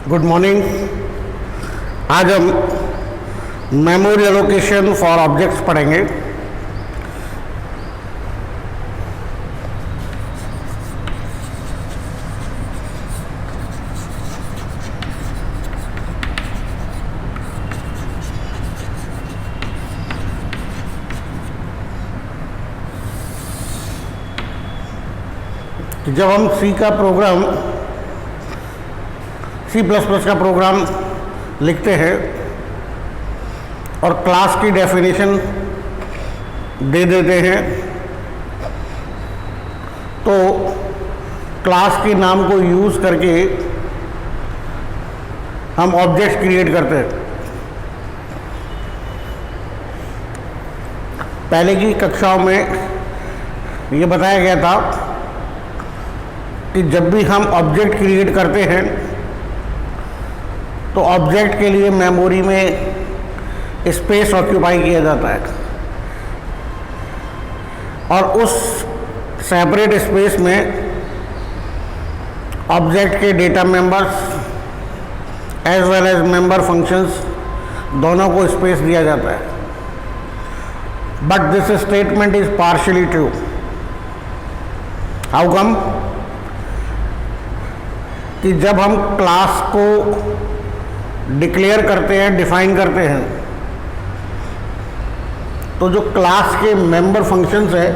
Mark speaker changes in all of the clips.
Speaker 1: Good morning. आज हम memory allocation for objects पढ़ेंगे। जब हम सी का प्रोग्राम C++ का प्रोग्राम लिखते हैं और क्लास की डेफिनेशन दे देते हैं तो क्लास के नाम को यूज़ करके हम ऑब्जेक्ट क्रिएट करते हैं। पहले की कक्षाओं में ये बताया गया था कि जब भी हम ऑब्जेक्ट क्रिएट करते हैं तो ऑब्जेक्ट के लिए मेमोरी में स्पेस ऑक्यूपाई किया जाता है और उस सेपरेट स्पेस में ऑब्जेक्ट के data members as well as member functions दोनों को स्पेस दिया जाता है। But this statement is partially true. How come? कि जब हम क्लास को डिक्लेयर करते हैं, डिफाइन करते हैं, तो जो क्लास के मेंबर फंक्शंस है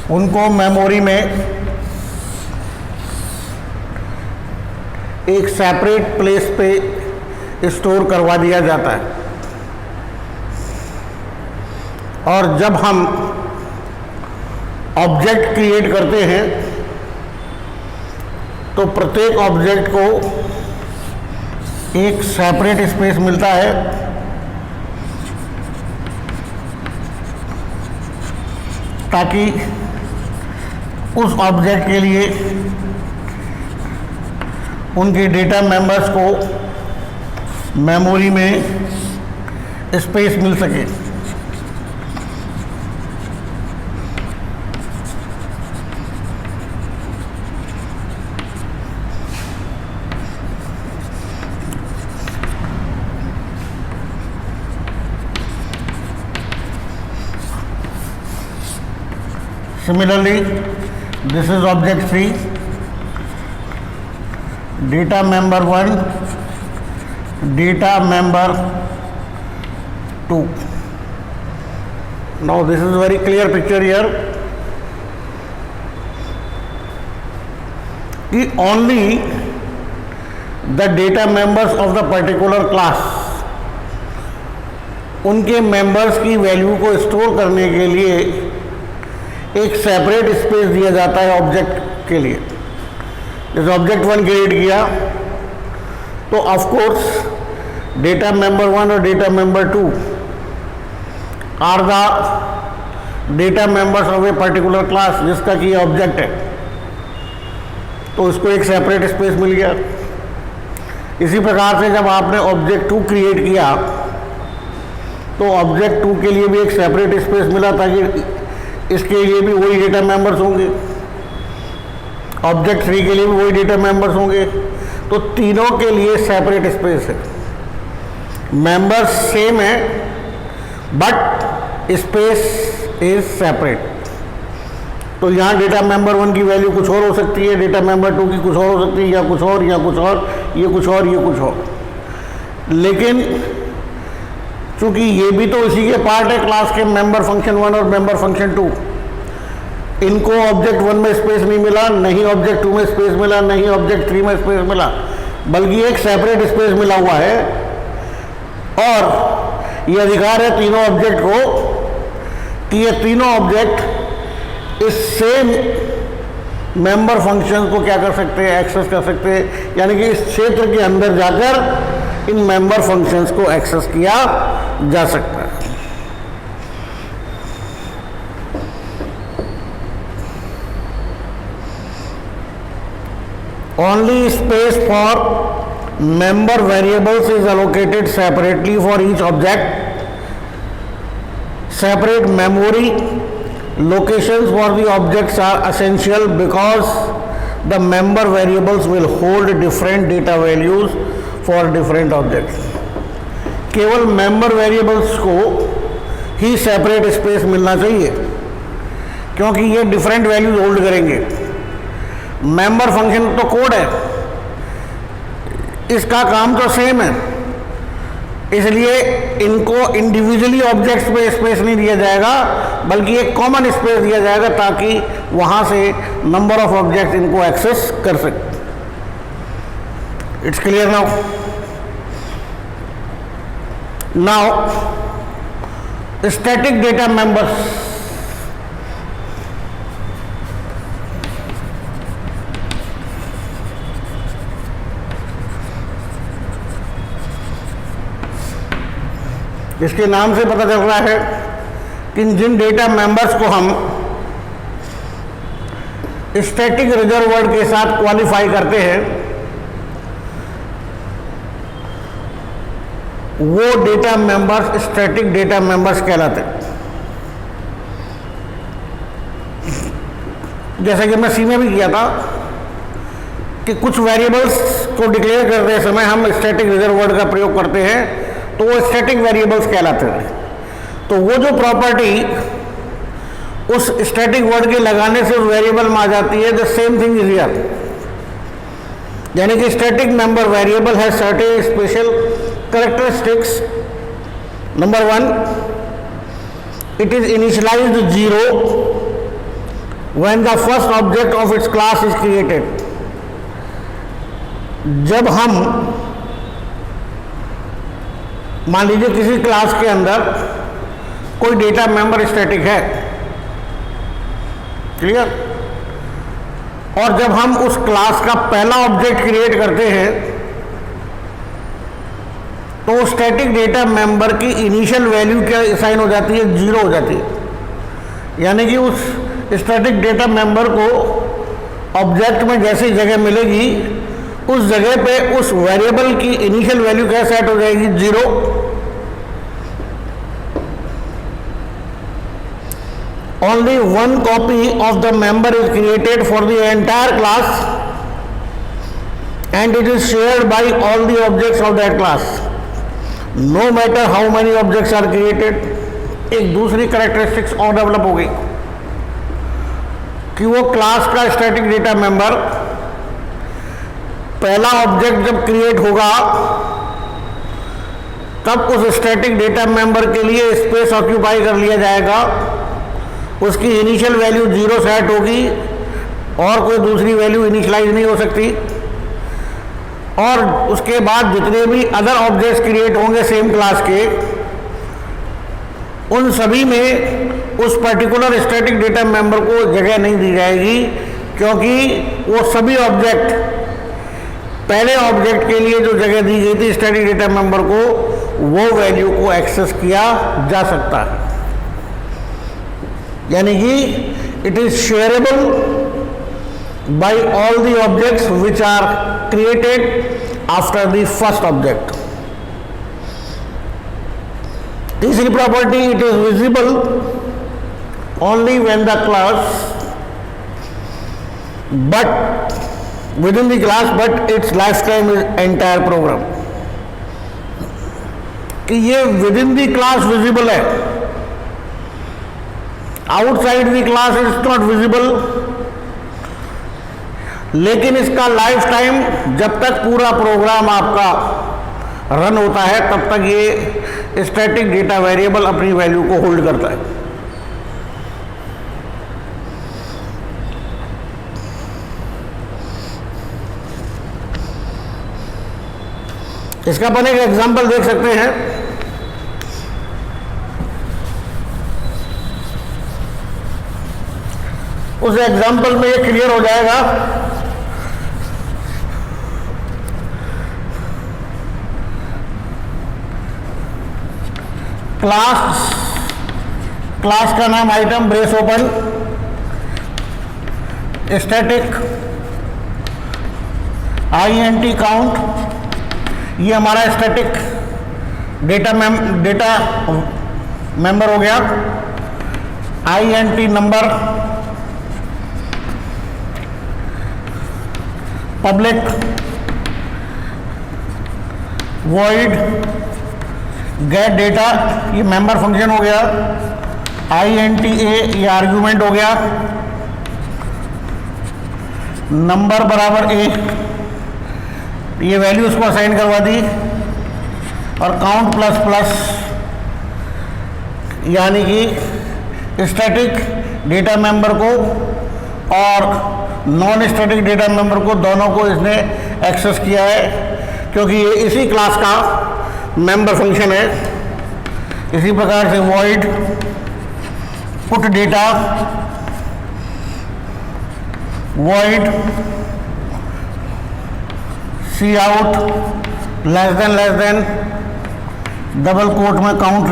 Speaker 1: उनको मेमोरी में एक सेपरेट प्लेस पे स्टोर करवा दिया जाता है और जब हम ऑब्जेक्ट क्रिएट करते हैं तो प्रत्येक ऑब्जेक्ट को एक सेपरेट स्पेस मिलता है ताकि उस ऑब्जेक्ट के लिए उनके डेटा मेंबर्स को मेमोरी में स्पेस मिल सके। Similarly, this is object 3, data member 1, data member 2. Now this is very clear picture here कि only the data members of the particular class उनके मेंबर्स की वैल्यू को स्टोर करने के लिए एक सेपरेट स्पेस दिया जाता है ऑब्जेक्ट के लिए। जैसे ऑब्जेक्ट 1 क्रिएट किया तो ऑफ कोर्स डेटा मेंबर 1 और data member 2 are the data members of a particular class जिसका कि ऑब्जेक्ट है, तो इसको एक सेपरेट स्पेस मिल गया। इसी प्रकार से जब आपने ऑब्जेक्ट 2 क्रिएट किया तो ऑब्जेक्ट 2 के लिए भी एक सेपरेट स्पेस मिला ताकि इसके लिए भी वही डेटा मेंबर्स होंगे, ऑब्जेक्ट 3 के लिए भी वही डेटा मेंबर्स होंगे, तो तीनों के लिए सेपरेट स्पेस है। मेंबर्स सेम है बट स्पेस इज सेपरेट। तो यहाँ डेटा मेंबर 1 की वैल्यू कुछ और हो सकती है, डेटा मेंबर 2 की कुछ और हो सकती है, या कुछ और, या कुछ और, ये कुछ और, ये कुछ और। लेकिन चूंकि ये भी तो इसी के पार्ट है क्लास के मेंबर फंक्शन 1 और मेंबर फंक्शन 2, इनको ऑब्जेक्ट 1 में स्पेस नहीं मिला, नहीं ऑब्जेक्ट 2 में स्पेस मिला, नहीं ऑब्जेक्ट 3 में स्पेस मिला, बल्कि एक सेपरेट स्पेस मिला हुआ है और ये अधिकार है तीनों ऑब्जेक्ट को कि ये तीनों ऑब्जेक्ट इस सेम मेंबर फंक्शन को क्या कर सकते हैं, एक्सेस कर सकते हैं, यानी कि इस क्षेत्र के अंदर जाकर इन मेंबर फंक्शंस को एक्सेस किया जा सकता है। only space for member variables is allocated separately for each object. Separate memory locations for the objects are essential because the member variables will hold different data values for different objects. केवल member variables को ही separate space मिलना चाहिए क्योंकि ये different values hold करेंगे। Member function तो code है, इसका काम तो सेम है, इसलिए इनको इंडिविजुअली ऑब्जेक्ट्स पे स्पेस नहीं दिया जाएगा बल्कि एक कॉमन स्पेस दिया जाएगा ताकि वहां से नंबर ऑफ ऑब्जेक्ट्स इनको एक्सेस कर सके। It's clear now static data members. इसके नाम से पता चल रहा है कि जिन डेटा मेंबर्स को हम स्टैटिक रिजर्व वर्ड के साथ क्वालिफाई करते हैं वो data members static data members कहलाते हैं। जैसा कि मैं सी में भी किया था कि कुछ वेरिएबल्स को डिक्लेयर करते समय हम स्टैटिक रिजर्व वर्ड का प्रयोग करते हैं तो वो स्टैटिक वेरिएबल्स कहलाते हैं। तो वो जो प्रॉपर्टी उस स्टैटिक वर्ड के लगाने से उस वेरिएबल में आ जाती है, the same thing is here. यानी कि स्टैटिक मेंबर वेरिएबल है certain special characteristics. Number 1, it is initialized 0 when the first object of its class is created. जब हम मान लीजिए किसी क्लास के अंदर कोई डेटा मेंबर स्टैटिक है, क्लियर, और जब हम उस क्लास का पहला ऑब्जेक्ट क्रिएट करते हैं तो स्टैटिक डेटा मेंबर की इनिशियल वैल्यू क्या असाइन हो जाती है, 0 हो जाती है। यानी कि उस स्टैटिक डेटा मेंबर को ऑब्जेक्ट में जैसी जगह मिलेगी उस जगह पे उस वेरिएबल की इनिशियल वैल्यू क्या सेट हो जाएगी, 0। Only one copy of the member is created for the entire class and it is shared by all the objects of that class no matter how many objects are created. एक दूसरी characteristics और develop हो गई कि वो class का static data member पहला object जब क्रिएट होगा तब उस स्टैटिक डेटा मेंबर के लिए स्पेस ऑक्यूपाई कर लिया जाएगा, उसकी इनिशियल वैल्यू 0 सेट होगी और कोई दूसरी वैल्यू इनिशियलाइज नहीं हो सकती, और उसके बाद जितने भी अदर ऑब्जेक्ट्स क्रिएट होंगे सेम क्लास के उन सभी में उस पर्टिकुलर स्टैटिक डेटा मेंबर को जगह नहीं दी जाएगी क्योंकि वो सभी ऑब्जेक्ट पहले ऑब्जेक्ट के लिए जो जगह दी गई थी स्टैटिक डेटा मेंबर को वो वैल्यू को एक्सेस किया जा सकता है। यानी कि it is shareable by all the objects which are created after the first object. तीसरी property, it is visible only when the class but within the class but its lifetime is entire program. कि ये within the class visible है, outside the class is not visible, लेकिन इसका life time जब तक पूरा programme आपका run होता है तब तक ये स्टैटिक डेटा वेरिएबल अपनी वैल्यू को होल्ड करता है। इसका अपन एक एग्जांपल देख सकते हैं। उस एग्जांपल में ये क्लियर हो जाएगा क्लास का नाम item brace open static INT count ये हमारा स्टैटिक डेटा मेंबर हो गया। INT number, public void gate data, ये मेंबर फंक्शन हो गया। INT A ये आर्ग्यूमेंट हो गया। नंबर बराबर A, ये वैल्यू उसको असाइन करवा दी। और काउंट प्लस प्लस, यानी कि स्टैटिक डेटा मेंबर को और नॉन स्टैटिक डेटा मेंबर को दोनों को इसने एक्सेस किया है, क्योंकि ये इसी क्लास का मेंबर फंक्शन है। इसी प्रकार से वॉइड पुट डेटा, वॉइड सी out less than double quote में काउंट,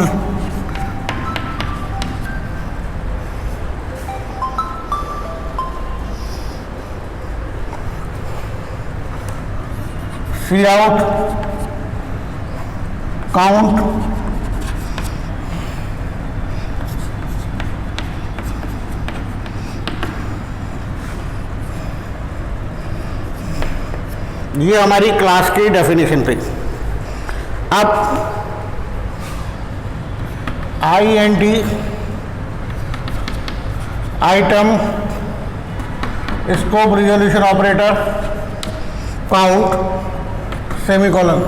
Speaker 1: सी आउट काउंट, ये हमारी क्लास की डेफिनेशन थी। अब INT item scope resolution operator count semicolon,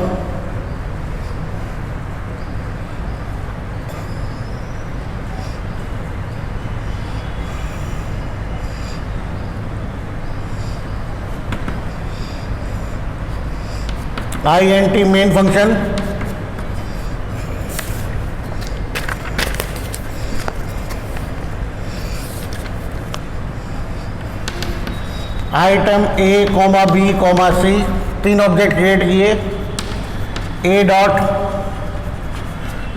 Speaker 1: INT main function, item A, B, C, 3 object create किए। A dot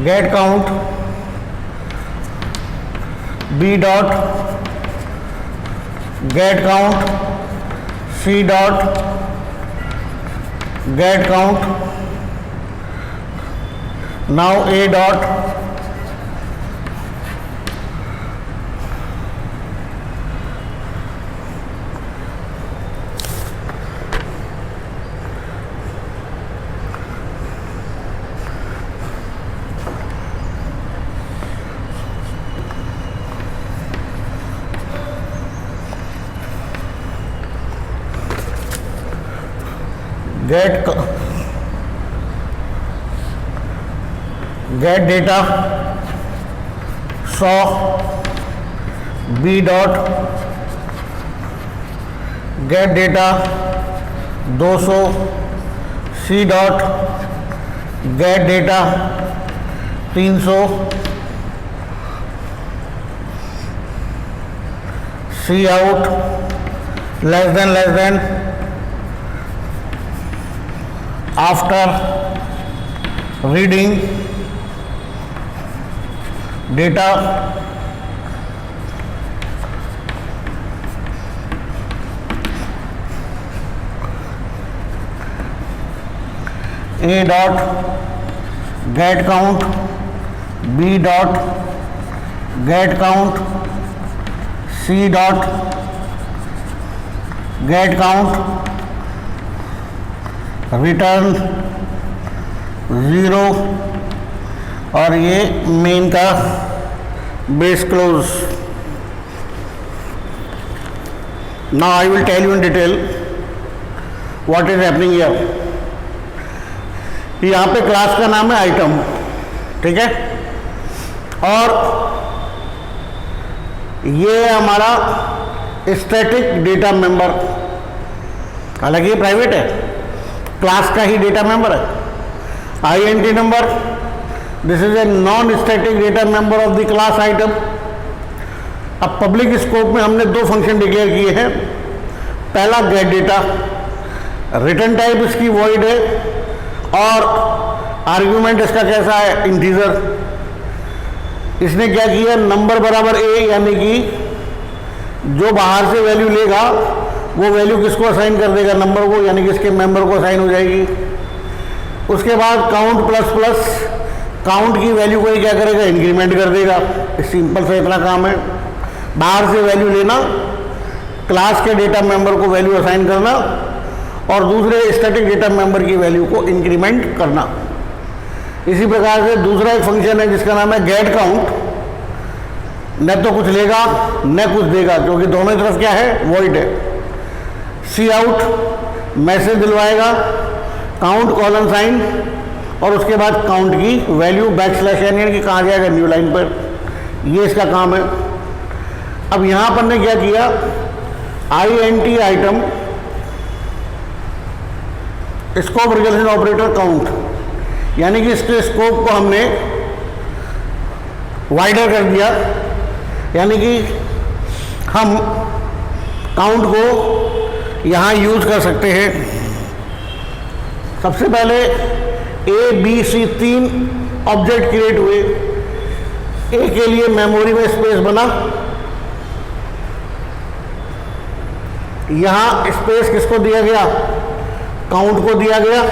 Speaker 1: get count, B dot get count, C dot get count. Now A dot get data 100, B dot get data 200, C dot get data 300, C out less than after reading data A dot get count, B dot get count, C dot get count, return 0, और ये main का brace close. Now I will tell you in detail what is happening here. यहाँ पे class का नाम है item, ठीक है, और ये हमारा स्टैटिक डेटा मेंबर, हालांकि ये प्राइवेट है, क्लास का ही डेटा मेंबर है। INT number, this is a non static data member of the class item. अब पब्लिक स्कोप में हमने 2 फंक्शन डिक्लेयर किए हैं। पहला गेट डेटा, रिटर्न टाइप इसकी वॉइड है और आर्ग्यूमेंट इसका कैसा है, इंटीजर। इसने क्या किया, नंबर बराबर A, यानी कि जो बाहर से वैल्यू लेगा वो वैल्यू किसको असाइन कर देगा, नंबर को, यानी कि इसके मेंबर को असाइन हो जाएगी। उसके बाद काउंट प्लस प्लस, काउंट की वैल्यू को क्या करेगा, इंक्रीमेंट कर देगा। सिंपल सा इतना काम है। बाहर से वैल्यू लेना, क्लास के डेटा मेंबर को वैल्यू असाइन करना और दूसरे स्टैटिक डेटा मेंबर की वैल्यू को इंक्रीमेंट करना। इसी प्रकार से दूसरा एक फंक्शन है जिसका नाम है गेट काउंट। न तो कुछ लेगा न कुछ देगा, क्योंकि दोनों तरफ क्या है, वॉइड है। सी आउट मैसेज दिलवाएगा, काउंट कॉलन साइन और उसके बाद काउंट की वैल्यू बैकस्लैश एन, यानी कि कहाँ जाएगा, न्यू लाइन पर। ये इसका काम है। अब यहाँ पर ने क्या किया, INT item scope resolution operator count, यानी कि इसके स्कोप को हमने वाइडर कर दिया, यानी कि हम काउंट को यहाँ यूज कर सकते हैं। सबसे पहले A, B, C 3 object create हुए। A के लिए मेमोरी में स्पेस बना, यहाँ स्पेस किसको दिया गया, काउंट को दिया गया,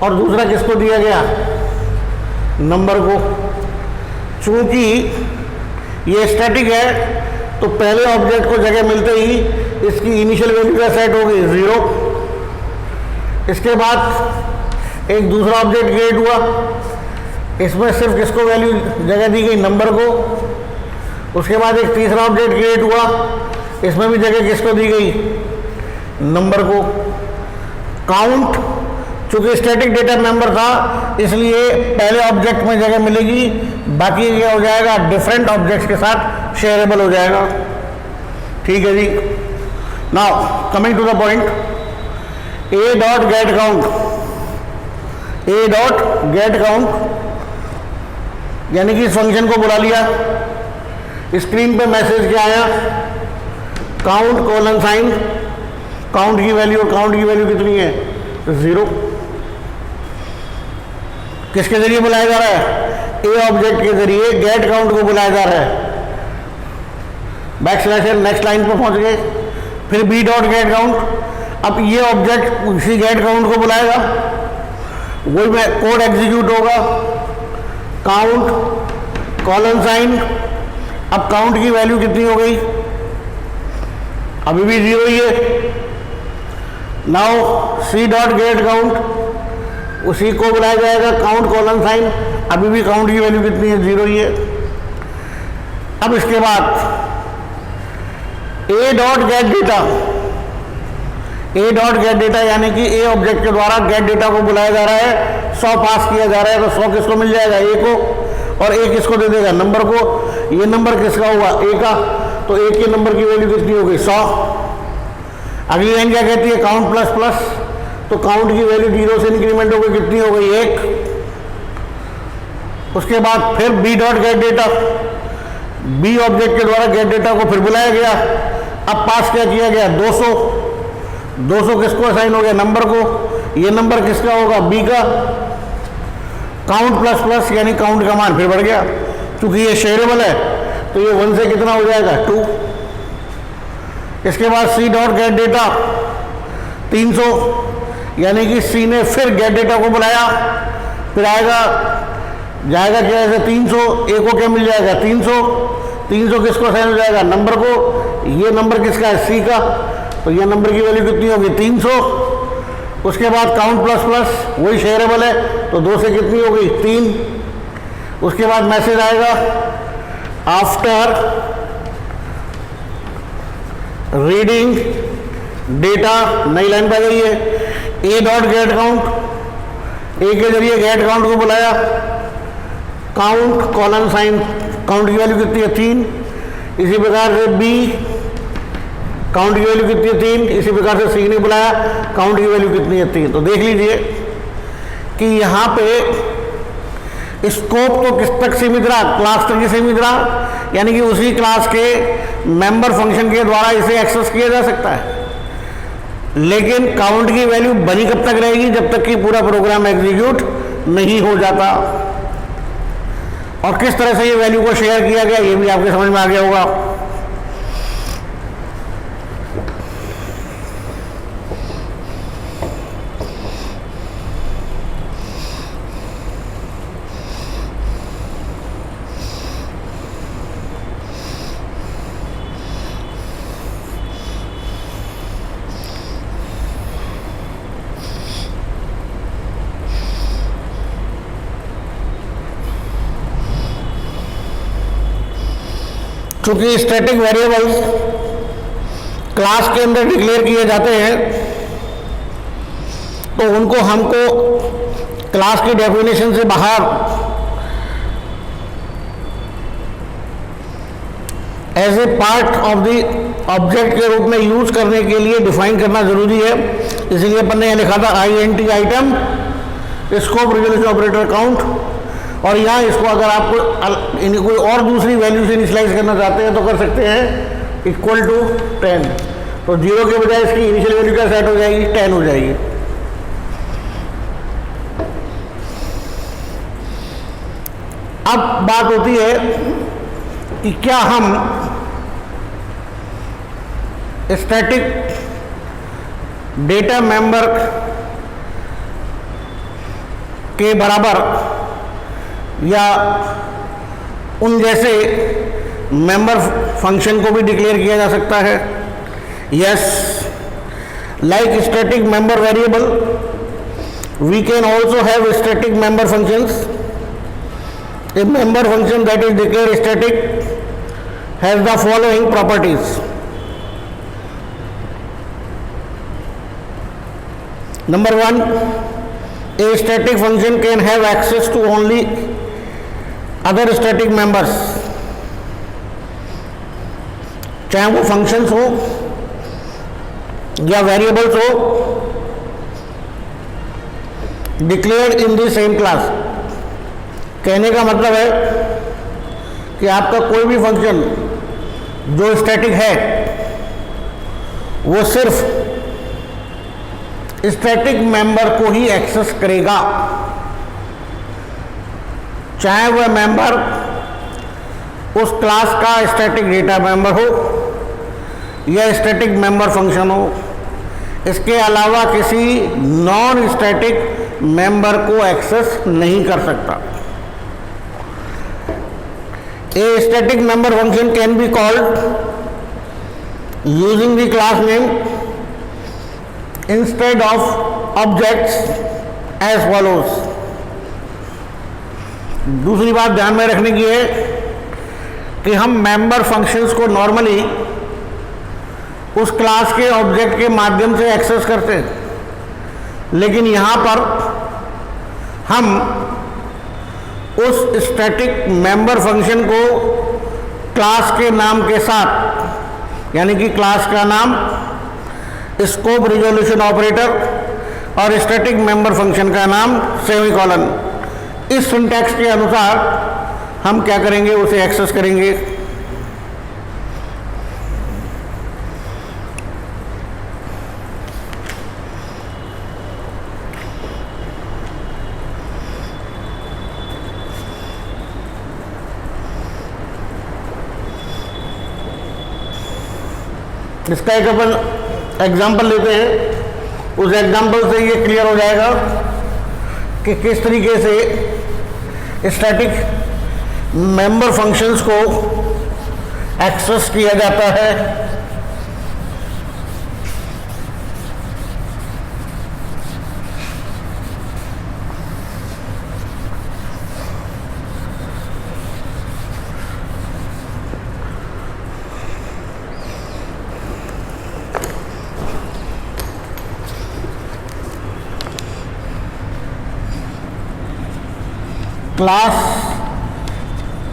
Speaker 1: और दूसरा किसको दिया गया, नंबर को। चूंकि ये स्टैटिक है तो पहले ऑब्जेक्ट को जगह मिलते ही इसकी इनिशियल वैल्यू क्या सेट होगी, 0। इसके बाद एक दूसरा ऑब्जेक्ट क्रिएट हुआ, इसमें सिर्फ किसको वैल्यू जगह दी गई, नंबर को। उसके बाद एक तीसरा ऑब्जेक्ट क्रिएट हुआ, इसमें भी जगह किसको दी गई, नंबर को। काउंट चूंकि स्टैटिक डेटा मेंबर था इसलिए पहले ऑब्जेक्ट में जगह मिलेगी, बाकी क्या हो जाएगा, डिफरेंट ऑब्जेक्ट्स के साथ शेयरेबल हो जाएगा। ठीक है जी। Now coming to the point, A dot get count, A dot get count यानी कि इस फंक्शन को बुला लिया। स्क्रीन पे मैसेज क्या आया, काउंट कॉलन साइन, काउंट की वैल्यू, और काउंट की वैल्यू कितनी है, 0। किसके जरिए बुलाया जा रहा है, A ऑब्जेक्ट के जरिए गेट काउंट को बुलाया जा रहा है। बैकस्लैश नेक्स्ट लाइन पर पहुंच गए। फिर B डॉट गेट काउंट, अब ये ऑब्जेक्ट उसी गेट काउंट को बुलाएगा, वही में कोड एग्जीक्यूट होगा, काउंट कॉलन साइन। अब काउंट की वैल्यू कितनी हो गई, अभी भी 0 ही है। Now C dot get count, उसी को बुलाया जाएगा, काउंट कॉलन साइन, अभी भी काउंट की वैल्यू कितनी है, 0 ही है। अब इसके बाद A dot get data, A dot get data यानी कि A ऑब्जेक्ट के द्वारा गेट डेटा को बुलाया जा रहा है, 100 पास किया जा रहा है, तो 100 किसको मिल जाएगा, A को, और A किसको दे देगा, नंबर को। ये नंबर किसका हुआ, A का, तो A के नंबर की वैल्यू कितनी हो गई, 100। अगली लाइन क्या कहती है, काउंट प्लस प्लस, तो काउंट की वैल्यू 0 से इंक्रीमेंट हो गई, कितनी हो गई, 1। उसके बाद फिर B dot get data, B object के द्वारा गेट डेटा को फिर बुलाया गया। अब पास क्या किया गया, 200। 200 किसको असाइन हो गया, नंबर को। ये नंबर किसका होगा, B का। काउंट प्लस प्लस यानी काउंट का मान फिर बढ़ गया, क्योंकि ये शेयरेबल है तो ये 1 से कितना हो जाएगा, 2। इसके बाद C डॉट गेट डेटा 300, यानी कि C ने फिर गेट डेटा को बुलाया, फिर आएगा जाएगा क्या है, 300। A को क्या मिल जाएगा, 300। 300 किसको असाइन हो जाएगा, नंबर को। ये नंबर किसका है, C का, तो ये नंबर की वैल्यू कितनी होगी, 300। उसके बाद काउंट प्लस प्लस, वही शेयरेबल है तो 2 से कितनी हो गई, 3। उसके बाद मैसेज आएगा, आफ्टर रीडिंग डेटा, नई लाइन पर गई है। A dot get count, A के जरिए गेट काउंट को बुलाया, काउंट कॉलन साइन, काउंट की वैल्यू कितनी है, 3। इसी प्रकार से B, काउंट की वैल्यू कितनी है, 3। इसी प्रकार से C ने बुलाया, काउंट की वैल्यू कितनी है, 3। तो देख लीजिए कि यहाँ पे स्कोप तो किस तक सीमित रहा, क्लास तक ही सीमित रहा, यानी कि उसी क्लास के मेंबर फंक्शन के द्वारा इसे एक्सेस किया जा सकता है। लेकिन काउंट की वैल्यू बनी कब तक रहेगी, जब तक कि पूरा प्रोग्राम एग्जीक्यूट नहीं हो जाता। और किस तरह से ये वैल्यू को शेयर किया गया ये भी आपके समझ में आ गया होगा। चूंकि स्टैटिक वेरिएबल्स क्लास के अंदर डिक्लेयर किए जाते हैं तो उनको हमको क्लास की डेफिनेशन से बाहर as a part of the object के रूप में यूज करने के लिए डिफाइन करना जरूरी है। इसीलिए अपन ने यहाँ लिखा था INT item scope resolution operator count, और यहाँ इसको अगर आपको इन्हें कोई और दूसरी वैल्यू से इनिशियलाइज करना चाहते हैं तो कर सकते हैं इक्वल टू 10। तो 0 के बजाय इसकी इनिशियल वैल्यू क्या सेट हो जाएगी, 10 हो जाएगी। अब बात होती है कि क्या हम स्टैटिक डेटा मेंबर के बराबर या उन जैसे मेंबर फंक्शन को भी डिक्लेयर किया जा सकता है। Yes, like static member variable we can also have static member functions. A member function that is declared static has the following properties. Number 1, a static function can have access to only other static members, चाहे वो functions हो या variables हो, declared in the same class। कहने का मतलब है कि आपका कोई भी फंक्शन जो स्टैटिक है वो सिर्फ स्टैटिक मेंबर को ही एक्सेस करेगा, चाहे वह मेंबर उस क्लास का स्टैटिक डेटा मेंबर हो या स्टैटिक मेंबर फंक्शन हो। इसके अलावा किसी नॉन स्टैटिक मेंबर को एक्सेस नहीं कर सकता। A static member function can be called using the class name instead of objects as follows। दूसरी बात ध्यान में रखने की है कि हम मेंबर फंक्शंस को नॉर्मली उस क्लास के ऑब्जेक्ट के माध्यम से एक्सेस करते हैं, लेकिन यहाँ पर हम उस स्टैटिक मेंबर फंक्शन को क्लास के नाम के साथ, यानी कि क्लास का नाम स्कोप रिजोल्यूशन ऑपरेटर और स्टैटिक मेंबर फंक्शन का नाम सेमीकोलन, इस सिंटैक्स के अनुसार हम क्या करेंगे, उसे एक्सेस करेंगे। इसका एक अपन एग्जाम्पल लेते हैं, उस एग्जाम्पल से ये क्लियर हो जाएगा कि किस तरीके से स्टैटिक मेंबर फंक्शंस को एक्सेस किया जाता है।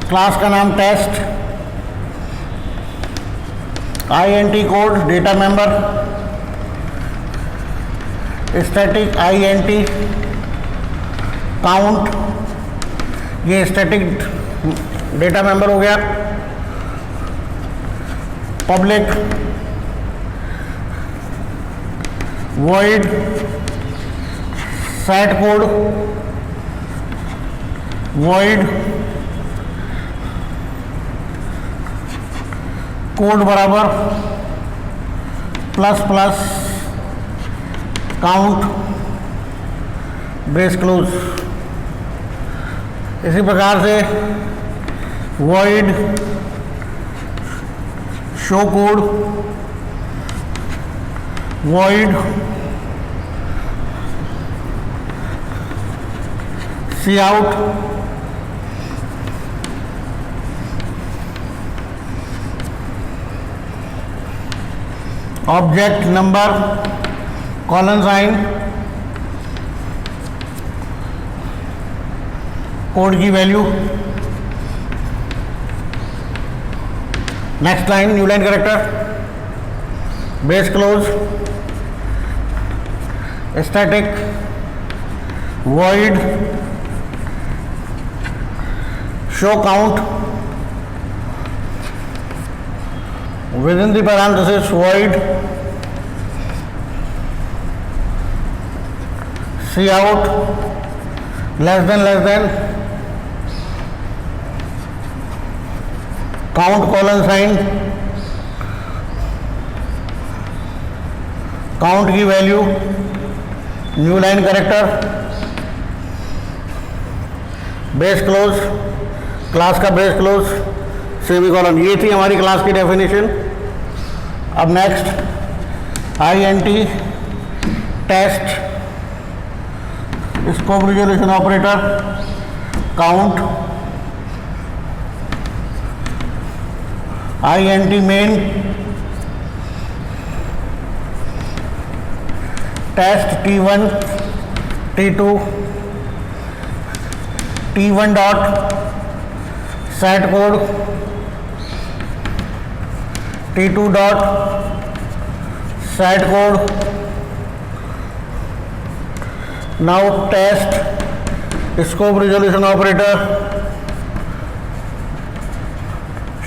Speaker 1: क्लास का नाम test, INT code data member, static INT count, ये स्टैटिक डेटा मेंबर हो गया। Public void set code void code बराबर plus plus count brace close. इसी प्रकार से वॉइड शो कोड वॉइड सी out object number colon sign code की value. Next line new line character brace close static void show count within the parenthesis void cout less than count colon sign count की value new line character brace close class का brace close semicolon. ये थी हमारी class की definition. अब next INT test scope resolution operator count INT main test T1 T2 T1 dot set code T2 dot set code. Now test scope resolution operator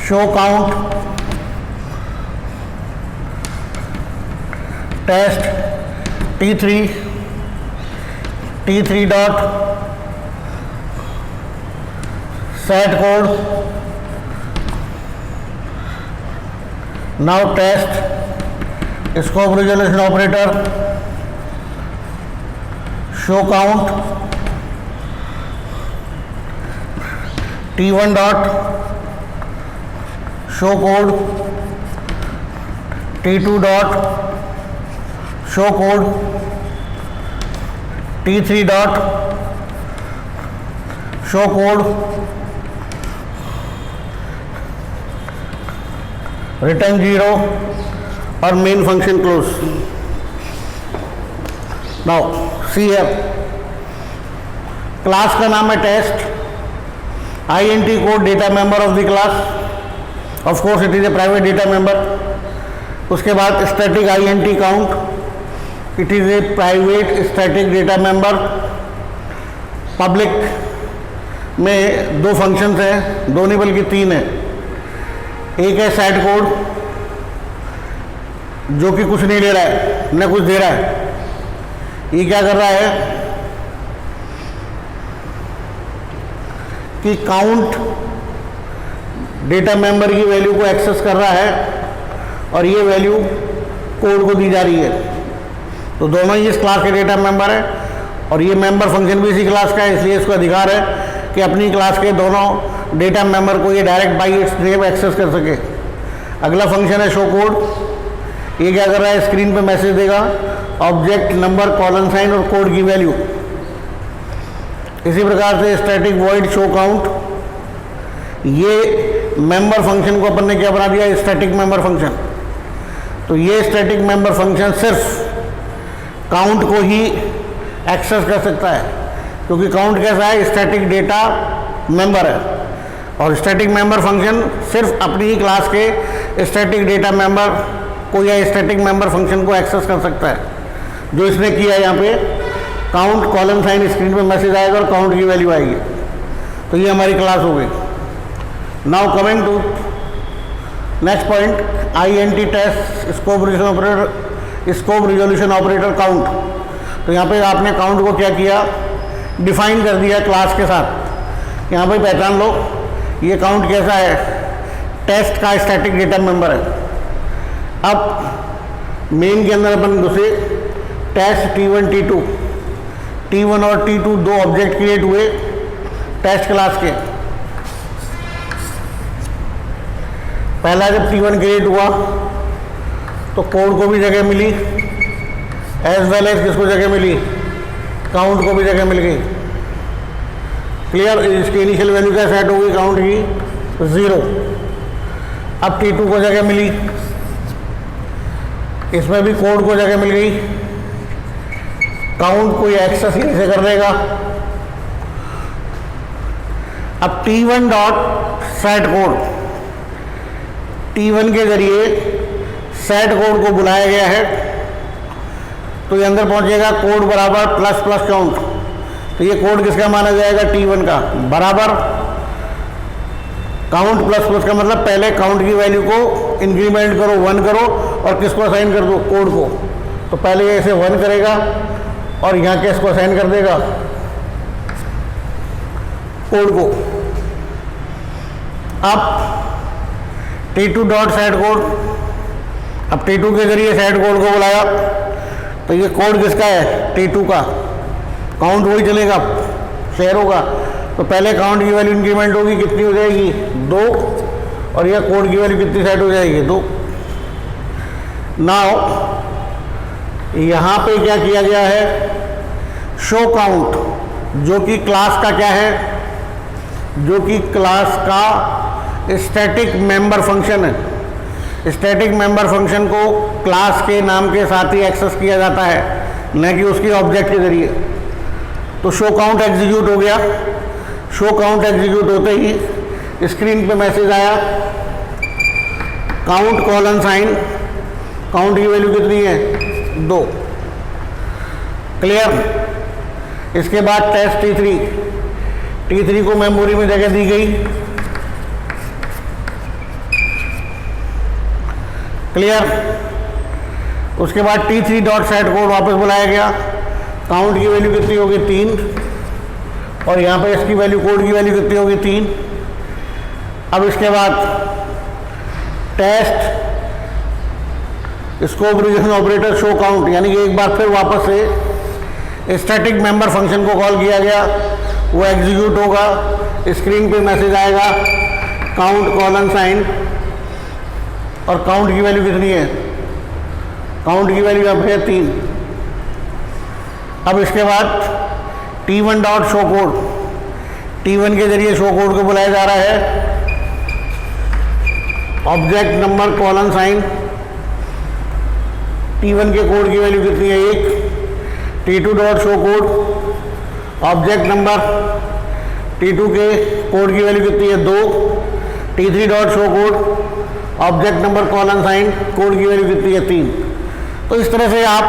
Speaker 1: show count test T3 dot set code. Now test scope resolution operator show count T1 dot show code T2 dot show code T3 dot show code return 0 और main function close. Now see here class का नाम है test INT code data member of the class of course it is a private data member. उसके बाद static INT count it is a private static data member. Public में दो functions हैं, दो नहीं बल्कि तीन है। एक है सेट कोड जो कि कुछ नहीं ले रहा है न कुछ दे रहा है। ये क्या कर रहा है कि काउंट डेटा मेंबर की वैल्यू को एक्सेस कर रहा है और ये वैल्यू कोड को दी जा रही है। तो दोनों ही इस क्लास के डेटा मेंबर है और ये मेंबर फंक्शन भी इसी क्लास का है, इसलिए इसको अधिकार है कि अपनी क्लास के दोनों डेटा मेंबर को ये direct by its name access कर सके। अगला फंक्शन है शो कोड। ये क्या कर रहा है, स्क्रीन पे मैसेज देगा ऑब्जेक्ट नंबर कॉलन साइन और कोड की वैल्यू। इसी प्रकार से स्टैटिक वॉइड शो काउंट, ये मेंबर फंक्शन को अपन ने क्या बना दिया, स्टैटिक मेंबर फंक्शन। तो ये स्टैटिक मेंबर फंक्शन सिर्फ काउंट को ही एक्सेस कर सकता है, क्योंकि काउंट कैसा है, स्टैटिक डेटा मेंबर है और स्टैटिक मेंबर फंक्शन सिर्फ अपनी ही क्लास के स्टैटिक डेटा मेंबर को या स्टैटिक मेंबर फंक्शन को एक्सेस कर सकता है। जो इसने किया है यहाँ पे काउंट कॉलन साइन, स्क्रीन पे मैसेज आएगा और काउंट की वैल्यू आएगी। तो ये हमारी क्लास हो गई। Now coming to next point, INT test scope resolution operator count. तो यहाँ पे आपने काउंट को क्या किया, डिफाइन कर दिया क्लास के साथ। यहाँ पे पहचान लो ये काउंट कैसा है, टेस्ट का स्टैटिक डेटा मेंबर है। अब मेन के अंदर अपन घुसे, टेस्ट T1 T2, T1 और T2 दो ऑब्जेक्ट क्रिएट हुए टेस्ट क्लास के। पहला जब T1 क्रिएट हुआ तो कोड को भी जगह मिली एज वेल एज किसको जगह मिली, काउंट को भी जगह मिल गई। क्लियर, इसकी इनिशियल वैल्यू क्या सेट हो गई काउंट की 0। अब T2 को जगह मिली इसमें भी कोड को जगह मिल गई, काउंट को एक्सेस यहीं से कर देगा। अब T1 dot set code, T1 के जरिए सेट कोड को बुलाया गया है, तो ये अंदर पहुंचेगा कोड बराबर प्लस प्लस काउंट। तो ये कोड किसका माना जाएगा? T1 का, बराबर काउंट प्लस प्लस का मतलब पहले काउंट की वैल्यू को इंक्रीमेंट करो 1 करो और किसको असाइन कर दो? कोड को। तो पहले ये इसे 1 करेगा और यहाँ के इसको असाइन कर देगा कोड को। अब T2 डॉट सेट कोड, अब T2 के जरिए सेट कोड को बुलाया, तो ये कोड किसका है? T2 का। काउंट वही चलेगा, शेयर होगा। तो पहले काउंट की वैल्यू इंक्रीमेंट होगी, कितनी हो जाएगी? 2, और यह कोड की वैल्यू कितनी सेट हो जाएगी? 2। नाउ यहाँ पे क्या किया गया है? शो काउंट, जो कि क्लास का क्या है? जो कि क्लास का स्टैटिक मेंबर फंक्शन है। स्टैटिक मेंबर फंक्शन को क्लास के नाम के साथ ही एक्सेस किया जाता है, न कि उसकी ऑब्जेक्ट के जरिए। तो शो काउंट एग्जीक्यूट हो गया। शो काउंट एग्जीक्यूट होते ही स्क्रीन पे मैसेज आया काउंट कॉलन साइन, काउंट की वैल्यू कितनी है? 2। क्लियर। इसके बाद टेस्ट T3 को मेमोरी में जगह दी गई। क्लियर। उसके बाद T3 डॉट सेट कोड वापस बुलाया गया। काउंट की वैल्यू कितनी होगी? 3, और यहाँ पे इसकी वैल्यू, कोड की वैल्यू कितनी होगी? 3। अब इसके बाद test scope region operator show count, यानी कि एक बार फिर वापस से स्टैटिक मेंबर फंक्शन को कॉल किया गया, वो एग्जीक्यूट होगा। स्क्रीन पे मैसेज आएगा काउंट कॉलन साइन, और काउंट की वैल्यू कितनी है? काउंट की वैल्यू यहाँ पे 3। अब इसके बाद T1 dot show code, T1 के जरिए शो कोड को बुलाया जा रहा है। Object number colon sign, T1 के कोड की वैल्यू कितनी है? 1। T2 dot show code, object number T2 के कोड की वैल्यू कितनी है? 2। T3 dot show code, object number colon sign, code की वैल्यू कितनी है? 3। तो इस तरह से आप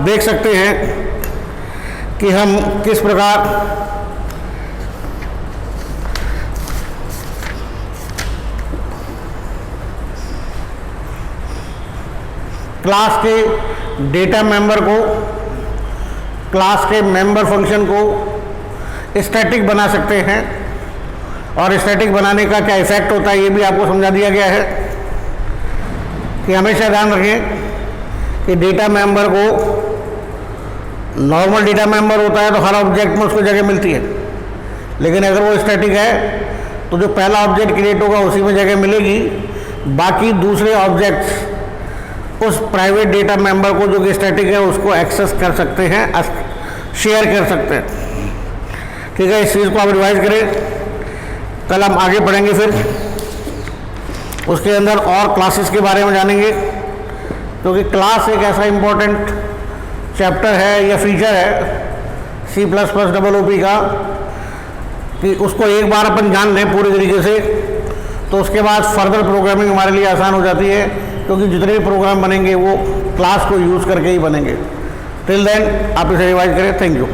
Speaker 1: देख सकते हैं कि हम किस प्रकार क्लास के डेटा मेंबर को, क्लास के मेंबर फंक्शन को स्टैटिक बना सकते हैं। और स्टैटिक बनाने का क्या इफेक्ट होता है ये भी आपको समझा दिया गया है कि हमेशा ध्यान रखें कि डेटा मेंबर को, नॉर्मल डेटा मेंबर होता है तो हर ऑब्जेक्ट में उसको जगह मिलती है, लेकिन अगर वो स्टैटिक है तो जो पहला ऑब्जेक्ट क्रिएट होगा उसी में जगह मिलेगी। बाकी दूसरे ऑब्जेक्ट्स उस प्राइवेट डेटा मेंबर को जो कि स्टैटिक है उसको एक्सेस कर सकते हैं, शेयर कर सकते हैं। ठीक है, इस चीज़ को आप रिवाइज करें। कल हम आगे पढ़ेंगे, फिर उसके अंदर और क्लासेस के बारे में जानेंगे, क्योंकि क्लास एक ऐसा इम्पोर्टेंट चैप्टर है या फीचर है C++OOP का कि उसको एक बार अपन जान लें पूरी तरीके से, तो उसके बाद फर्दर प्रोग्रामिंग हमारे लिए आसान हो जाती है, क्योंकि जितने भी प्रोग्राम बनेंगे वो क्लास को यूज़ करके ही बनेंगे। टिल देन आप इसे रिवाइज करें। Thank you.